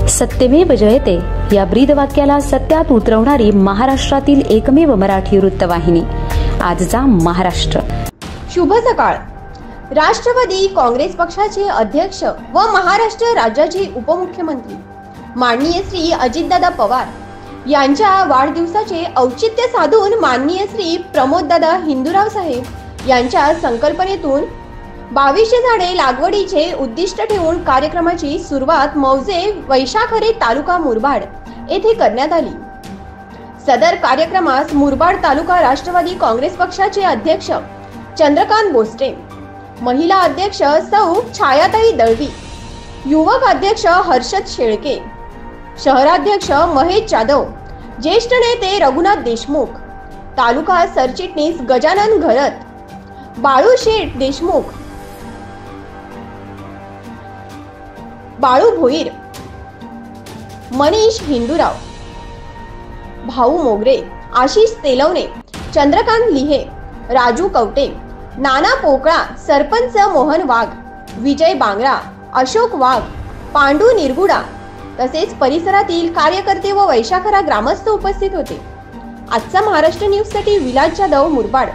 सत्यमेव जयते या ब्रीदवाक्याला सत्यात उतरवणारी महाराष्ट्रातील एकमेव मराठी वृत्तवाहिनी आजचा महाराष्ट्र। शुभ सकाळ। राष्ट्रवादी काँग्रेस पक्षाचे अध्यक्ष व महाराष्ट्र राज्याचे उपमुख्यमंत्री माननीय श्री अजितदादा पवार यांच्या वाढदिवसाचे औचित्य साधून माननीय श्री प्रमोददादा हिंदूराव साहेब यांच्या संकल्पनेतून 2200 झाडे लागवडीचे उद्दिष्ट ठेवून कार्यक्रमाची सुरुवात मौजे वैशाखरे तालुका मुरबाड येथे करण्यात आली। सदर कार्यक्रमास मुरबाड तालुका राष्ट्रवादी काँग्रेस पक्षाचे अध्यक्ष चंद्रकांत बोस्टे, महिला अध्यक्ष सौ छायाताई दळवी, युवक अध्यक्ष हर्षद शेळके, शहराध्यक्ष महेश जाधव, ज्येष्ठ नेते रघुनाथ देशमुख, तालुका सरचिटणीस गजानन घरत, बाळू शेठ देशमुख, बाळू भोईर, मनीष हिंदूराव, भाऊ मोगरे, आशिष तेलवणे, चंद्रकांत लिहे, राजू कवटे, नाना पोकळा, सरपंच मोहन वाघ, विजय बांगरा, अशोक वाघ, पांडू निरगुडा तसेच परिसरातील कार्यकर्ते व वैशाखरा ग्रामस्थ उपस्थित होते। आजचा महाराष्ट्र न्यूज साठी विलास जाधव, मुरबाड।